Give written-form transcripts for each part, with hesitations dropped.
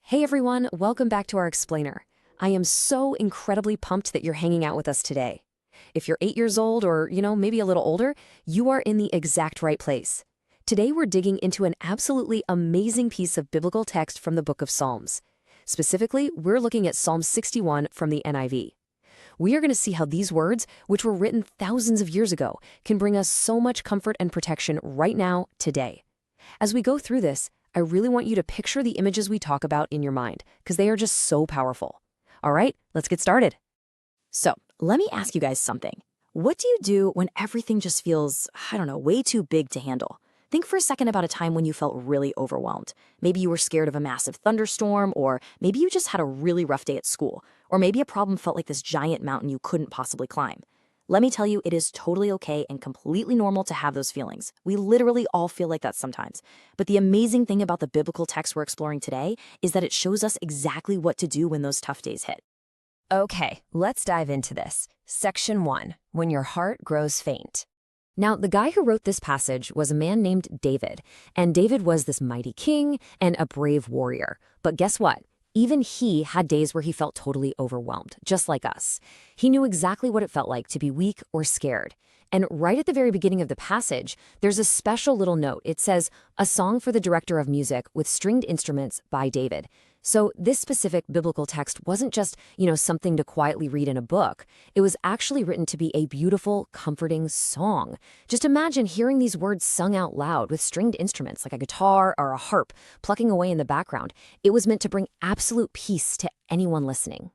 Hey everyone, welcome back to our explainer. I am so incredibly pumped that you're hanging out with us today. If you're 8 years old or, maybe a little older, you are in the exact right place. Today we're digging into an absolutely amazing piece of biblical text from the book of Psalms. Specifically, we're looking at Psalm 61 from the NIV. We are going to see how these words, which were written thousands of years ago, can bring us so much comfort and protection right now, today. As we go through this, I really want you to picture the images we talk about in your mind, because they are just so powerful. All right, let's get started. So, let me ask you guys something. What do you do when everything just feels, way too big to handle? Think for a second about a time when you felt really overwhelmed. Maybe you were scared of a massive thunderstorm, or maybe you just had a really rough day at school, or maybe a problem felt like this giant mountain you couldn't possibly climb. Let me tell you, it is totally okay and completely normal to have those feelings. We literally all feel like that sometimes. But the amazing thing about the biblical text we're exploring today is that it shows us exactly what to do when those tough days hit. Okay, let's dive into this. Section 1, When Your Heart Grows Faint. Now, the guy who wrote this passage was a man named David, and David was this mighty king and a brave warrior. But guess what? Even he had days where he felt totally overwhelmed, just like us. He knew exactly what it felt like to be weak or scared. And right at the very beginning of the passage, there's a special little note. It says, "A song for the director of music with stringed instruments by David." So this specific biblical text wasn't just, something to quietly read in a book. It was actually written to be a beautiful, comforting song. Just imagine hearing these words sung out loud with stringed instruments like a guitar or a harp plucking away in the background. It was meant to bring absolute peace to anyone listening.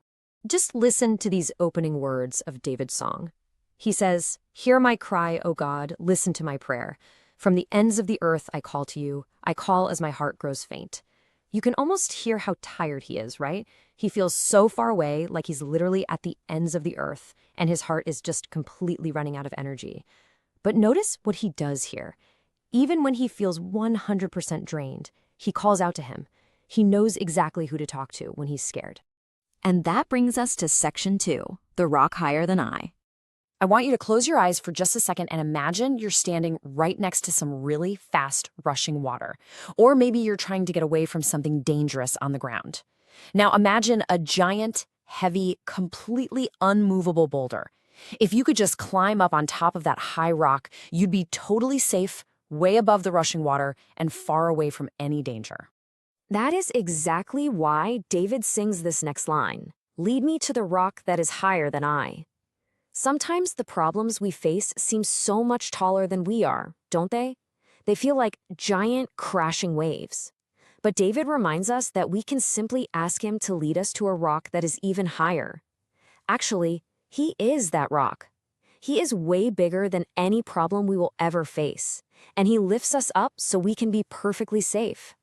Just listen to these opening words of David's song. He says, "Hear my cry, O God, listen to my prayer. From the ends of the earth I call to you. I call as my heart grows faint." You can almost hear how tired he is, right? He feels so far away, like he's literally at the ends of the earth, and his heart is just completely running out of energy. But notice what he does here. Even when he feels 100% drained, he calls out to him. He knows exactly who to talk to when he's scared. And that brings us to section 2, the rock higher than I. I want you to close your eyes for just a second and imagine you're standing right next to some really fast rushing water. Or maybe you're trying to get away from something dangerous on the ground. Now imagine a giant, heavy, completely unmovable boulder. If you could just climb up on top of that high rock, you'd be totally safe, way above the rushing water, and far away from any danger. That is exactly why David sings this next line, "Lead me to the rock that is higher than I." Sometimes the problems we face seem so much taller than we are, don't they? They feel like giant crashing waves. But David reminds us that we can simply ask him to lead us to a rock that is even higher. Actually, he is that rock. He is way bigger than any problem we will ever face, and he lifts us up so we can be perfectly safe.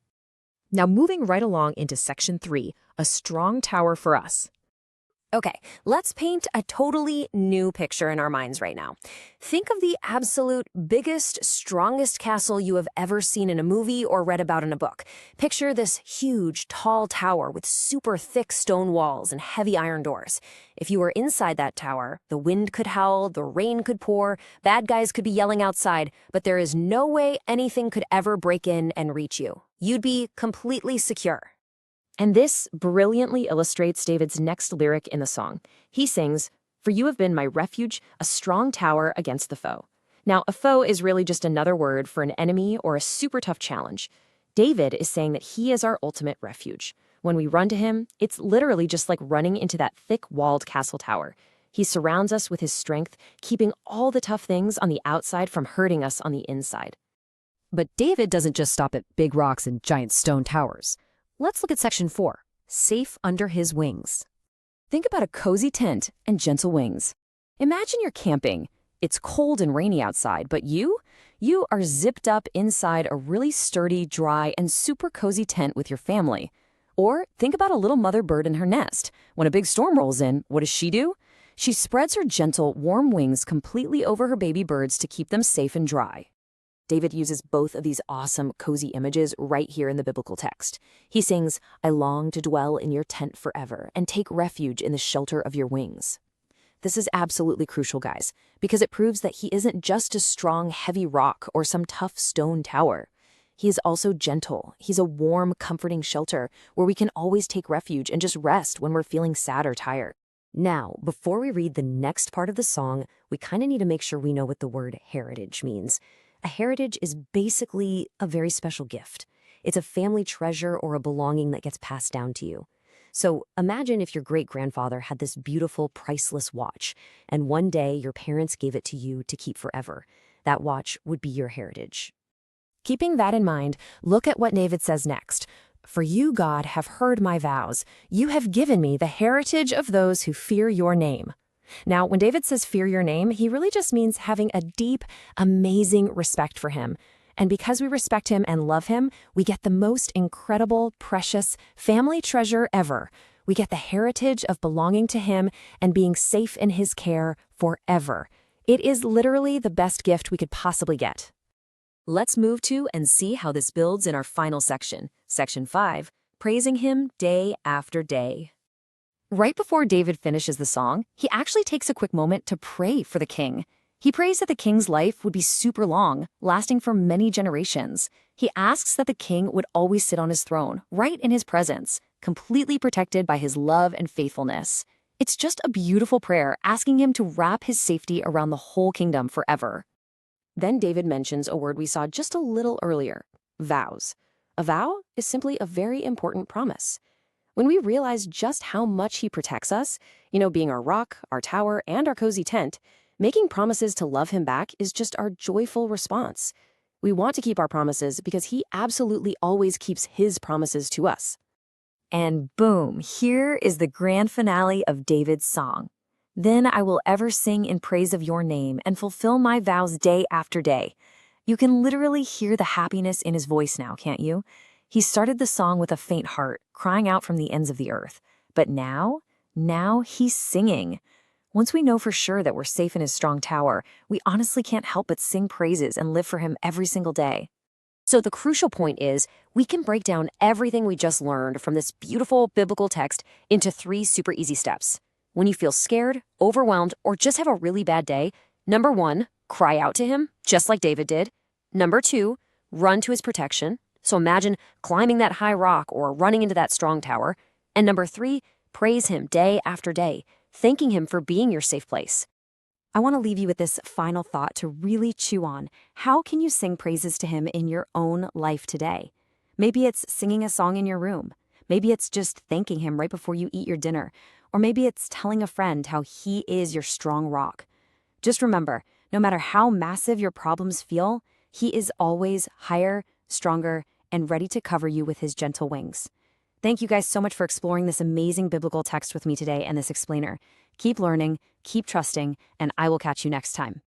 Now moving right along into section 3, a strong tower for us. Okay, let's paint a totally new picture in our minds right now. Think of the absolute biggest, strongest castle you have ever seen in a movie or read about in a book. Picture this huge, tall tower with super thick stone walls and heavy iron doors. If you were inside that tower, the wind could howl, the rain could pour, bad guys could be yelling outside, but there is no way anything could ever break in and reach you. You'd be completely secure. And this brilliantly illustrates David's next lyric in the song. He sings, "For you have been my refuge, a strong tower against the foe." Now, a foe is really just another word for an enemy or a super tough challenge. David is saying that he is our ultimate refuge. When we run to him, it's literally just like running into that thick-walled castle tower. He surrounds us with his strength, keeping all the tough things on the outside from hurting us on the inside. But David doesn't just stop at big rocks and giant stone towers. Let's look at section 4, safe under his wings. Think about a cozy tent and gentle wings. Imagine you're camping. It's cold and rainy outside, but you are zipped up inside a really sturdy, dry, and super cozy tent with your family. Or think about a little mother bird in her nest. When a big storm rolls in, what does she do? She spreads her gentle, warm wings completely over her baby birds to keep them safe and dry. David uses both of these awesome, cozy images right here in the biblical text. He sings, "I long to dwell in your tent forever and take refuge in the shelter of your wings." This is absolutely crucial, guys, because it proves that he isn't just a strong, heavy rock or some tough stone tower. He is also gentle. He's a warm, comforting shelter where we can always take refuge and just rest when we're feeling sad or tired. Now, before we read the next part of the song, we kind of need to make sure we know what the word heritage means. A heritage is basically a very special gift. It's a family treasure or a belonging that gets passed down to you. So imagine if your great-grandfather had this beautiful, priceless watch, and one day your parents gave it to you to keep forever. That watch would be your heritage. Keeping that in mind, look at what David says next. For you, God, have heard my vows. You have given me the heritage of those who fear your name. Now, when David says fear your name, he really just means having a deep, amazing respect for him. And because we respect him and love him, we get the most incredible, precious family treasure ever. We get the heritage of belonging to him and being safe in his care forever. It is literally the best gift we could possibly get. Let's move to and see how this builds in our final section, Section 5, Praising Him Day After Day. Right before David finishes the song, he actually takes a quick moment to pray for the king. He prays that the king's life would be super long, lasting for many generations. He asks that the king would always sit on his throne, right in his presence, completely protected by his love and faithfulness. It's just a beautiful prayer asking him to wrap his safety around the whole kingdom forever. Then David mentions a word we saw just a little earlier, vows. A vow is simply a very important promise. When we realize just how much he protects us, being our rock, our tower, and our cozy tent, making promises to love him back is just our joyful response. We want to keep our promises because he absolutely always keeps his promises to us. And boom, here is the grand finale of David's song. Then I will ever sing in praise of your name and fulfill my vows day after day. You can literally hear the happiness in his voice now, can't you? He started the song with a faint heart, crying out from the ends of the earth. But now he's singing. Once we know for sure that we're safe in his strong tower, we honestly can't help but sing praises and live for him every single day. So the crucial point is, we can break down everything we just learned from this beautiful biblical text into 3 super easy steps. When you feel scared, overwhelmed, or just have a really bad day, number 1, cry out to him, just like David did. Number 2, run to his protection. So imagine climbing that high rock or running into that strong tower. And number 3, praise him day after day, thanking him for being your safe place. I want to leave you with this final thought to really chew on. How can you sing praises to him in your own life today? Maybe it's singing a song in your room. Maybe it's just thanking him right before you eat your dinner. Or maybe it's telling a friend how he is your strong rock. Just remember, no matter how massive your problems feel, he is always higher, stronger, and ready to cover you with his gentle wings. Thank you guys so much for exploring this amazing biblical text with me today and this explainer. Keep learning, keep trusting, and I will catch you next time.